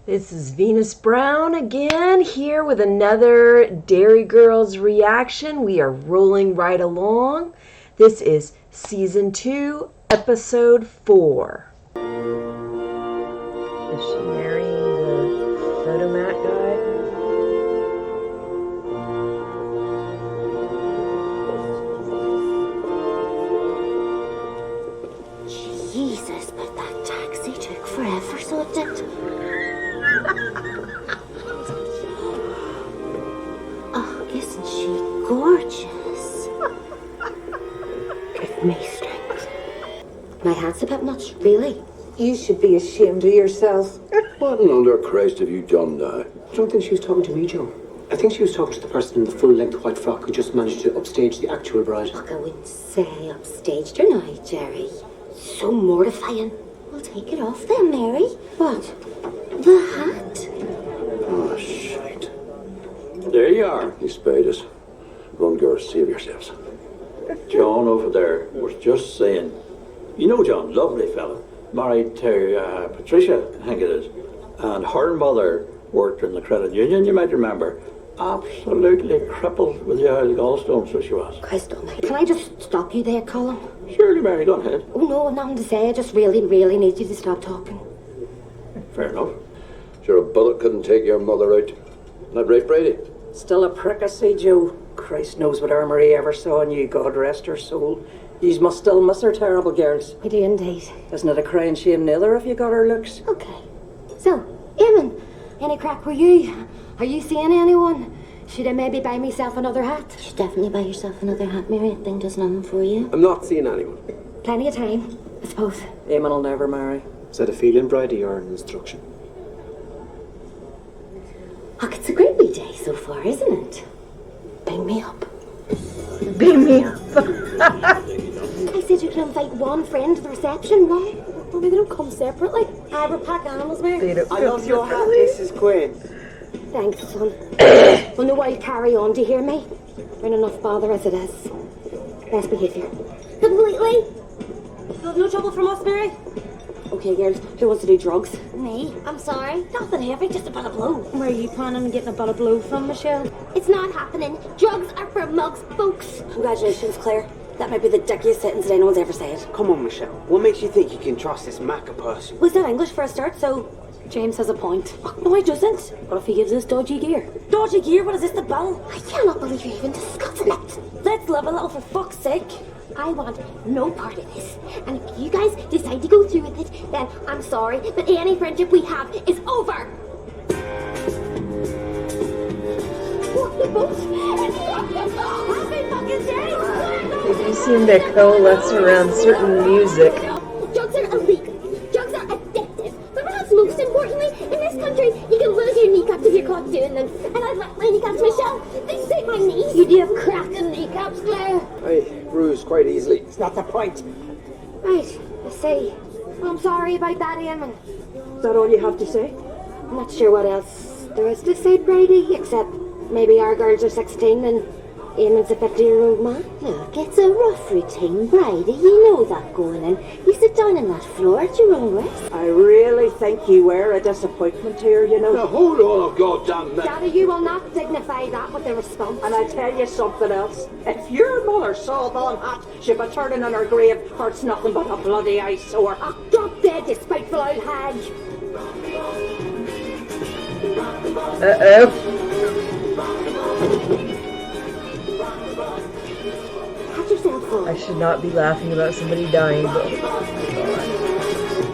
This is Venus Brown again, here with another Derry Girls reaction. We are rolling right along. This is Season 2, Episode 4. Is she marrying the photomat guy? Jesus, but that taxi took forever, so it did. Oh, isn't she gorgeous? Give me strength. My hand's a bit much, really. You should be ashamed of yourself. What in under Christ have you done now? I don't think she was talking to me, Joe. I think she was talking to the person in the full-length white frock who just managed to upstage the actual bride. Look, I wouldn't say upstaged her now, Jerry. So mortifying. Well, take it off then, Mary. What? The hat? Oh, shite. There you are, you spiders. Run, girls, save yourselves. John over there was just saying, you know John, lovely fella, married to Patricia, I think it is, and her mother worked in the credit union, you might remember. Absolutely crippled with the old gallstones, so she was. Christ almighty. Can I just stop you there, Colin? Surely, Mary, go ahead. Oh, no, nothing to say. I just really, really need you to stop talking. Fair enough. Sure, a bullet couldn't take your mother out. Not right, Brady? Still a prick, I say, Joe. Christ knows what our Marie ever saw in you, God rest her soul. Yous must still miss her, terrible girls. We do indeed. Isn't it a crying shame neither if you got her looks? Okay. So, Eamon, any crack with you? Are you seeing anyone? Should I maybe buy myself another hat? You should definitely buy yourself another hat, Mary. That thing does nothing for you. I'm not seeing anyone. Plenty of time, I suppose. Eamon will never marry. Is that a feeling, Bridie, or an instruction? Oh, it's a great wee day so far, isn't it? Bring me up. Beam me up. I said you could invite one friend to the reception. Why? Well, maybe they don't come separately. We're pack animals, Mary. They don't I love your hat, Mrs. Quinn. Thanks, son. Well, no, I'll carry on. Do you hear me? We're in enough bother as it is. Best behaviour. Completely. No trouble from us, Mary? Okay, girls. Who wants to do drugs? Me? I'm sorry. Nothing heavy, just a bit of blow. Where are you planning on getting a bit of blow from, Michelle? It's not happening. Drugs are for mugs, folks. Congratulations, Claire. That might be the dickiest sentence that anyone's ever said. Come on, Michelle. What makes you think you can trust this maca person? Was that English for a start? So James has a point. Oh, no, he doesn't. What if he gives us dodgy gear? Dodgy gear? What is this, the bill? I cannot believe you're even discussing it. Let's live a little, for fuck's sake. I want no part of this. And if you guys decide to go through with it, then I'm sorry, but any friendship we have is over. What the boat? It's not the boat! Happy fucking day! They do seem to coalesce around certain music. Drugs are illegal. Drugs are addictive. But perhaps most importantly, in this country, you can lose your kneecaps if you're caught doing them. And I've lost my kneecaps, Michelle. They save my knees. You do have cracking kneecaps, Claire. I bruise quite easily. It's not the point. Right, I see. Well, I'm sorry about that, Eamon. Is that all you have to say? I'm not sure what else there is to say, Brady, except maybe our girls are 16 and Eamon's a 50-year-old man. Look, it's a rough routine, Brady. You know that going in. You sit down on that floor at your own risk. I really think you were a disappointment here, you know. Now hold on a goddamn minute. Daddy, you will not dignify that with a response. And I tell you something else. If your mother saw that hat, she'd be turning in her grave for it's nothing but a bloody eyesore. Oh, drop dead, you spiteful old hag. Uh-oh. Pat yourself full. I should not be laughing about somebody dying, but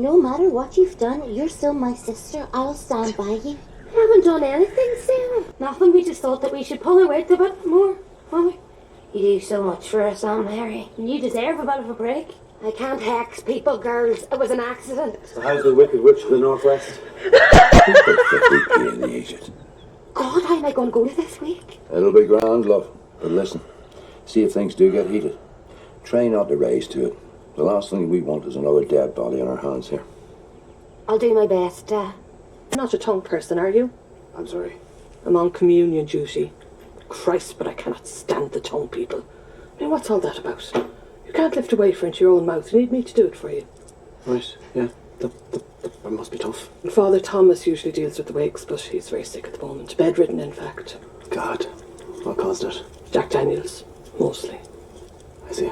No matter what you've done, you're still my sister. I'll stand by you. I haven't done anything, Sarah. Nothing. We just thought that we should pull our weight a bit more, won't we? You do so much for us, Aunt Mary. And you deserve a bit of a break. I can't hex people, girls. It was an accident. So how's the Wicked Witch of the Northwest? God, how am I going to go to this week? It'll be grand, love. But listen, see if things do get heated. Try not to raise to it. The last thing we want is another dead body on our hands here. I'll do my best. You're not a tongue person, are you? I'm sorry. I'm on communion duty. Christ, but I cannot stand the tongue people. I mean, what's all that about? You can't lift a wafer into your own mouth. You need me to do it for you. Right, yeah. That must be tough. Father Thomas usually deals with the wakes, but he's very sick at the moment. Bedridden, in fact. God, what caused it? Jack Daniels, mostly. I see.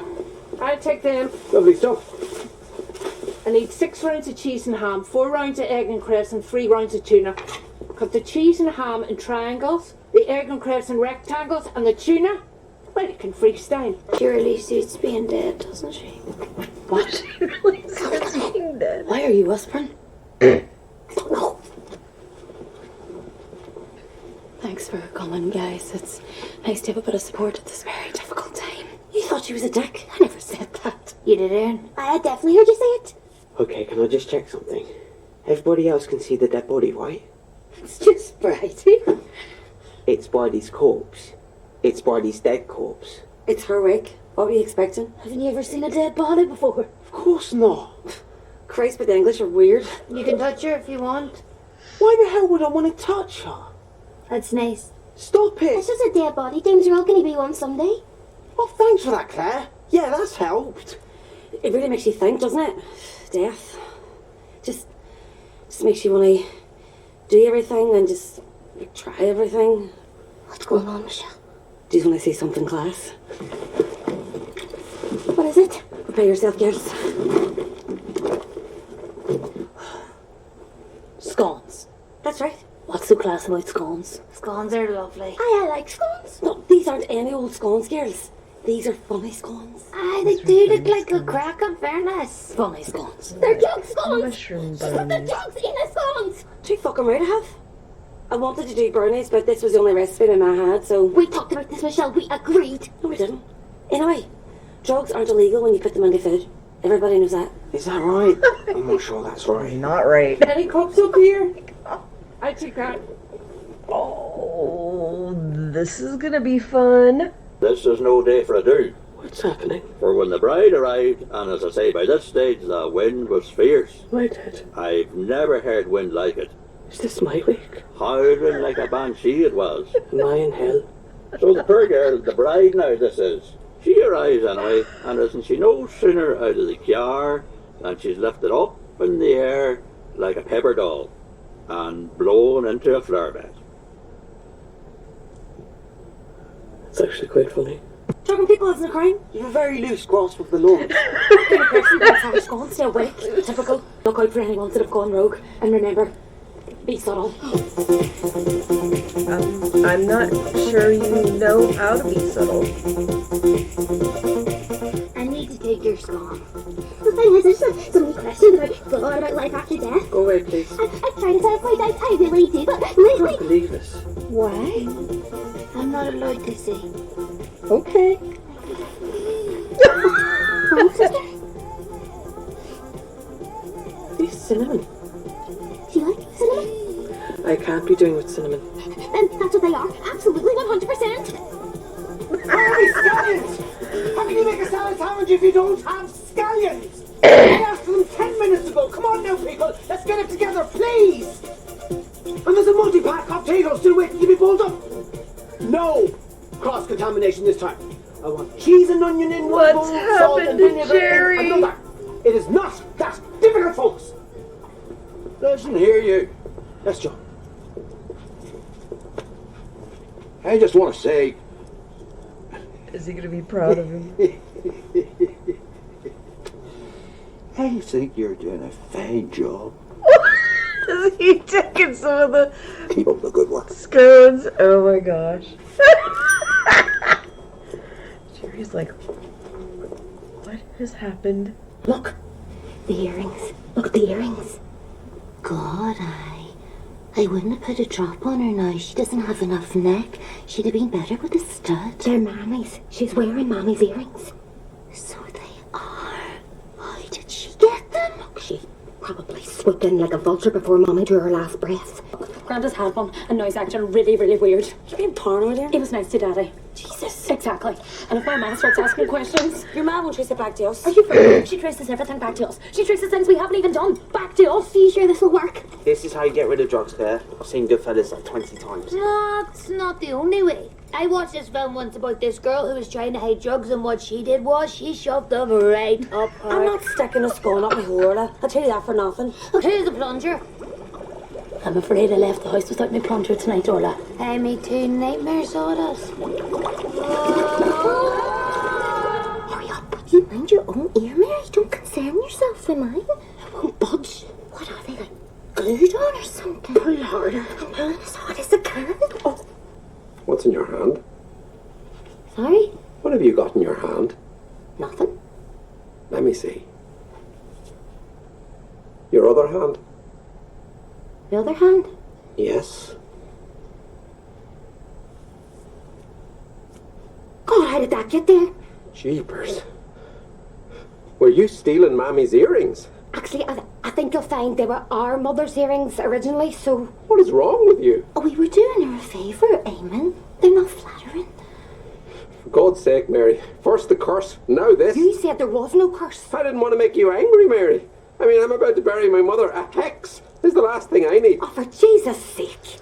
I'll take them. Lovely stuff. I need 6 rounds of cheese and ham, 4 rounds of egg and crepes, and 3 rounds of tuna. Cut the cheese and ham in triangles, the egg and crepes in rectangles, and the tuna, well, you can freestyle. She really suits being dead, doesn't she? What? Being dead. Why are you whispering? Thanks for coming, guys. It's nice to have a bit of support at this very difficult time. You thought she was a dick? I never said that. You did, Erin. I definitely heard you say it. Okay, can I just check something? Everybody else can see the dead body, right? It's just Bridie. It's Bridie's corpse. It's Bridie's dead corpse. It's her wake. What were you expecting? Haven't you ever seen a dead body before? Of course not. Christ, but the English are weird. You can touch her if you want. Why the hell would I want to touch her? That's nice. Stop it! It's just a dead body. Things are all going to be one someday. Oh, thanks for that, Claire. Yeah, that's helped. It really makes you think, doesn't it? Death. Just makes you want to do everything and just try everything. What's going on, Michelle? Do you want to say something, class? What is it? Prepare yourself, girls. Scones. That's right. What's so class about scones? Scones are lovely. I like scones. No, these aren't any old scones, girls. These are funny scones. They do look like a crack, in fairness. Funny scones. They're jug scones. Mushroom They're buns. jugs in the scones. Too fucking right I have. I wanted to do brownies, but this was the only recipe in my head, so... We talked about this, Michelle. We agreed. No, we didn't. Anyway, drugs aren't illegal when you put them into food. Everybody knows that. Is that right? I'm not sure that's right. Not right. Any cups up here? I take that. Oh, this is gonna be fun. This is no day for a do. What's happening? For when the bride arrived, and as I say, by this stage the wind was fierce. My dead. I've never heard wind like it. Is this my wake? Howling like a banshee it was. Am I in hell? So the poor girl, the bride now this is, she arrives anyway, and isn't she no sooner out of the car than she's lifted up in the air like a paper doll and blown into a flower bed. It's actually quite funny. Drugging people isn't a crime. You have a very loose grasp of the law. Being a person that's had scones, stay awake. Typical. Look out for anyone that have gone rogue. And remember, be subtle. I'm not sure you know how to be subtle. I need to take your scone. The thing is, there's so many questions about God, about life after death. Go away, please. I've tried to satisfy doubts, I really do, but lately... Believe us. Why? I'm not allowed to see. Okay. Wrong, sister? These cinnamon. Do you like cinnamon? I can't be doing with cinnamon. And that's what they are. Absolutely, 100%. Hey, scallions! How can you make a salad sandwich if you don't have scallions? I asked for them 10 minutes ago. Come on now, people. Let's get it together, please. And there's a multi-pack of potatoes still waiting to be pulled up. No cross-contamination this time. I want cheese and onion in one bowl, What's salt and happened to vinegar Jerry? in another. It is not that difficult, folks. Doesn't hear you. Yes, John. I just want to say, Is he gonna be proud of him? I think you're doing a fine job. Is he taking some of the Keep up the good work. scones? Oh my gosh. Jerry's like, what has happened? Look. The earrings. Look at the earrings. God, I wouldn't have put a drop on her now. She doesn't have enough neck. She'd have been better with a stud. They're Mammy's. She's wearing Mammy's earrings. So they are. How did she get them? She probably swooped in like a vulture before Mommy drew her last breath. Grandad's had one, and now he's acting really, really weird. You being paranoid there? It was nice to Daddy. Jesus. Exactly. And if my ma starts asking questions... Your ma won't trace it back to us. Are you for real? She traces everything back to us. She traces things we haven't even done back to us. Are you sure this will work? This is how you get rid of drugs, Claire. I've seen Goodfellas like 20 times. That's not the only way. I watched this film once about this girl who was trying to hide drugs, and what she did was she shoved them right up her... I'm not sticking a spoon up my hole. I'll tell you that for nothing. Who's the plunger? I'm afraid I left the house without my plunger tonight, Orla. Hey, me too. Nightmare sawdust. Hurry up. You mind your own ear, Mary. Don't concern yourself with mine. I won't budge. What are they, like, glued on or something? Pull harder. I'm pulling as hard as I can. Oh. What's in your hand? Sorry? What have you got in your hand? Nothing. Let me see. Your other hand? The other hand? Yes. God, how did that get there? Jeepers. Were you stealing Mammy's earrings? Actually, I think you'll find they were our mother's earrings originally, so... What is wrong with you? Oh, we were doing her a favour, Eamon. They're not flattering. For God's sake, Mary. First the curse, now this. You said there was no curse. I didn't want to make you angry, Mary. I mean, I'm about to bury my mother. A hex is the last thing I need. Oh, for Jesus' sake.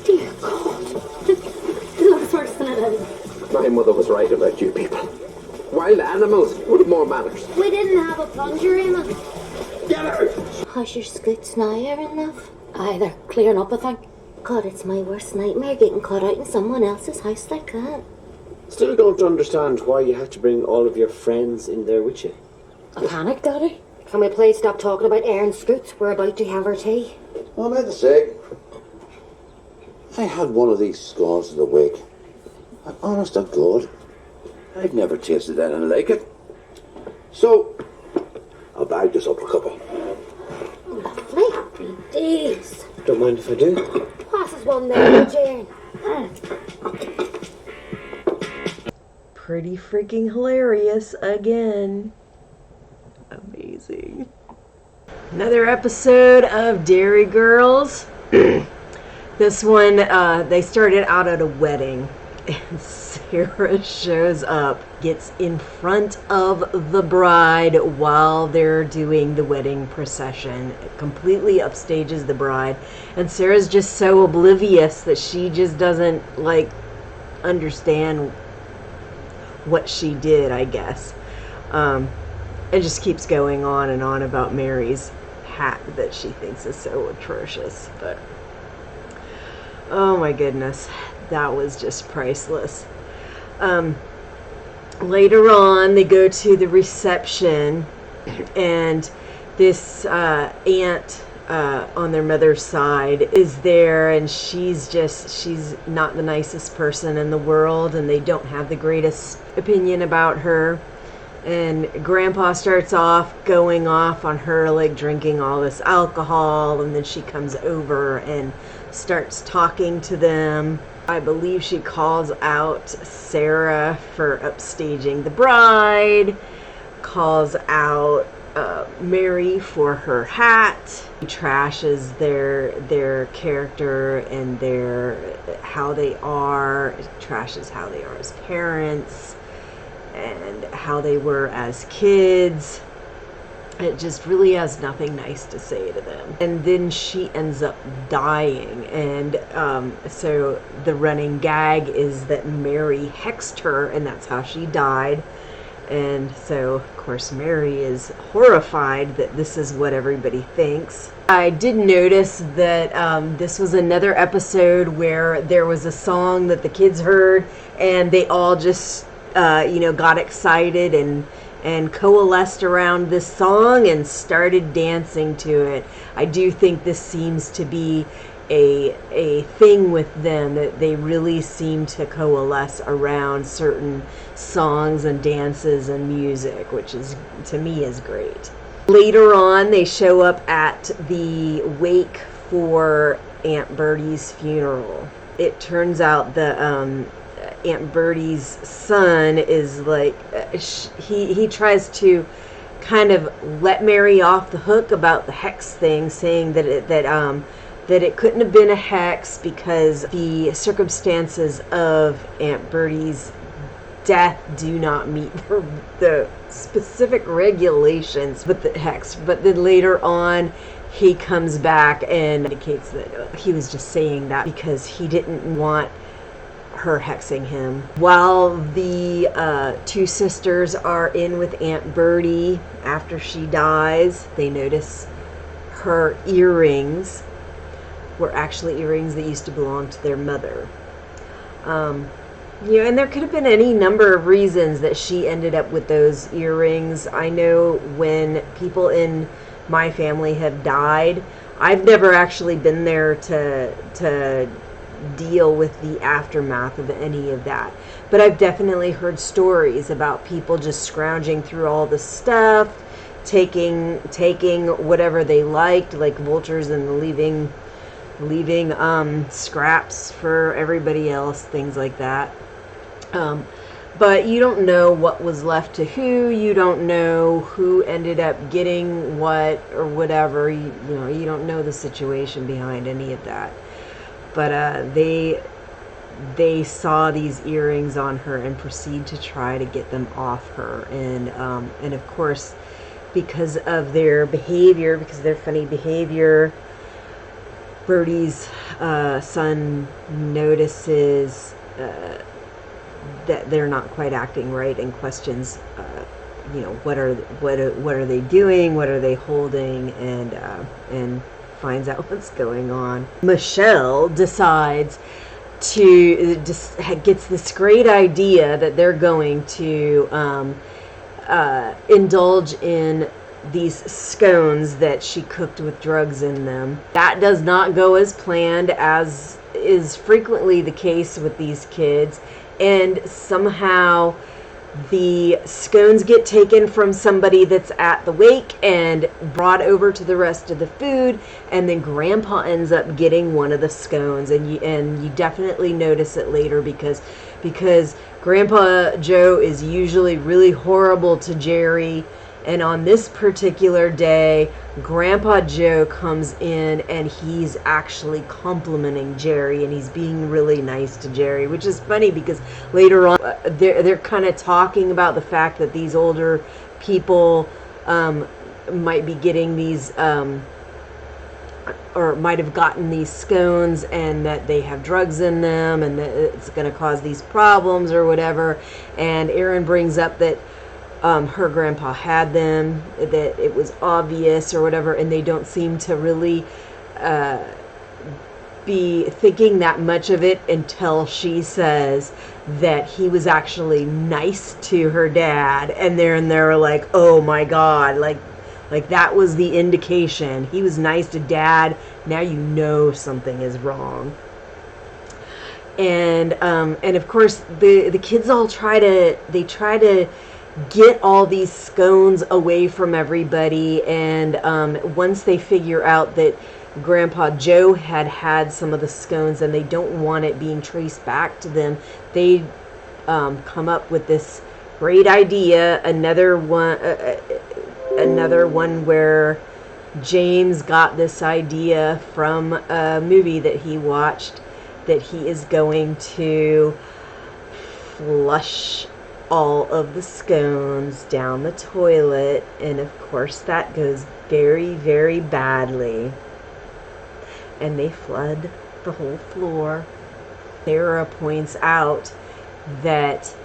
Dear God. It looks worse than it is. My mother was right about you people. Wild animals would have more manners. We didn't have a plunger, Eamon. Get out! How's your scoots now, Erin, love? Aye, they're clearing up, I think. God, it's my worst nightmare getting caught out in someone else's house like that. Still don't understand why you had to bring all of your friends in there with you. A panic, Daddy? Can we please stop talking about Erin's scoots? We're about to have our tea. I meant to say, I had one of these scones of the week. And honest to God, I've never tasted anything like it. So, I'll bag this up a couple. Lovely. Happy days. Don't mind if I do. Pass us one there, Jane. Pretty freaking hilarious again. Amazing. Another episode of Derry Girls. This one, they started out at a wedding. And Sarah shows up, gets in front of the bride while they're doing the wedding procession, completely upstages the bride, and Sarah's just so oblivious that she just doesn't, like, understand what she did, I guess. It just keeps going on and on about Mary's hat that she thinks is so atrocious, but oh my goodness. That was just priceless. Later on, they go to the reception, and this aunt on their mother's side is there, and she's not the nicest person in the world, and they don't have the greatest opinion about her. And Grandpa starts off going off on her, like drinking all this alcohol, and then she comes over and starts talking to them. I believe she calls out Sarah for upstaging the bride, calls out Mary for her hat. He trashes their character and how they are, trashes how they are as parents and how they were as kids. It just really has nothing nice to say to them. And then she ends up dying. And so the running gag is that Mary hexed her, and that's how she died. And so, of course, Mary is horrified that this is what everybody thinks. I did notice that this was another episode where there was a song that the kids heard, and they all just, got excited and coalesced around this song and started dancing to it. I do think this seems to be a thing with them, that they really seem to coalesce around certain songs and dances and music, which is, to me, is great. Later on, they show up at the wake for Aunt Bertie's funeral. It turns out the Aunt Bertie's son is like, he tries to kind of let Mary off the hook about the hex thing, saying that it couldn't have been a hex because the circumstances of Aunt Bertie's death do not meet the specific regulations with the hex. But then later on, he comes back and indicates that he was just saying that because he didn't want her hexing him. While the two sisters are in with Aunt Bertie after she dies, they notice her earrings were actually earrings that used to belong to their mother. And there could have been any number of reasons that she ended up with those earrings. I know when people in my family have died, I've never actually been there to deal with the aftermath of any of that, but I've definitely heard stories about people just scrounging through all the stuff, taking whatever they liked, like vultures, and leaving scraps for everybody else, things like that. But you don't know what was left to who. You don't know who ended up getting what or whatever. You don't know the situation behind any of that. But they saw these earrings on her and proceed to try to get them off her. And of course, because of their behavior, because of their funny behavior, Bertie's son notices that they're not quite acting right and questions, what are they doing? What are they holding? And finds out what's going on. Michelle decides gets this great idea that they're going to indulge in these scones that she cooked with drugs in them. That does not go as planned, as is frequently the case with these kids, and somehow the scones get taken from somebody that's at the wake and brought over to the rest of the food, and then Grandpa ends up getting one of the scones, and you definitely notice it later because Grandpa Joe is usually really horrible to Jerry, and on this particular day, Grandpa Joe comes in and he's actually complimenting Jerry, and he's being really nice to Jerry, which is funny because later on they're kind of talking about the fact that these older people might be getting these or might have gotten these scones, and that they have drugs in them, and that it's going to cause these problems or whatever. And Erin brings up that her grandpa had them, that it was obvious or whatever, and they don't seem to really be thinking that much of it until she says that he was actually nice to her dad, and they're like, oh my god, like that was the indication. He was nice to dad, now you know something is wrong. And of course the kids all try to get all these scones away from everybody, and once they figure out that Grandpa Joe had some of the scones and they don't want it being traced back to them, they come up with this great idea, another one where James got this idea from a movie that he watched, that he is going to flush all of the scones down the toilet, and of course that goes very, very badly, and they flood the whole floor. Sarah points out that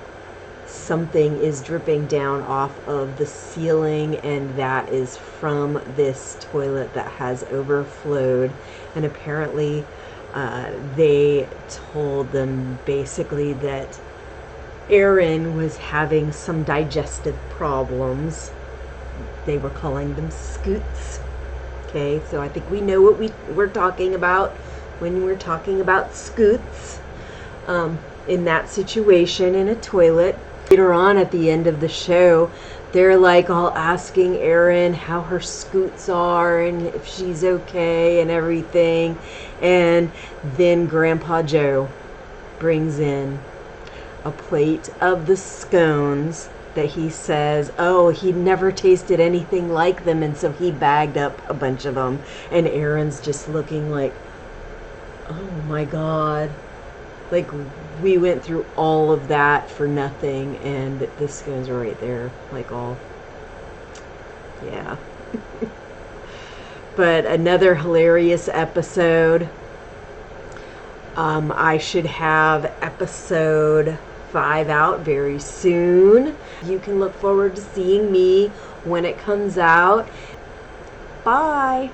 something is dripping down off of the ceiling, and that is from this toilet that has overflowed. And apparently they told them basically that Erin was having some digestive problems. They were calling them scoots. Okay, so I think we know what we're talking about when we're talking about scoots in that situation in a toilet. Later on at the end of the show, they're like all asking Erin how her scoots are and if she's okay and everything. And then Grandpa Joe brings in a plate of the scones that he says, oh, he'd never tasted anything like them, and so he bagged up a bunch of them. And Aaron's just looking like, oh my God. Like, we went through all of that for nothing, and this goes right there, like all, yeah. But another hilarious episode. I should have episode 5 out very soon. You can look forward to seeing me when it comes out. Bye.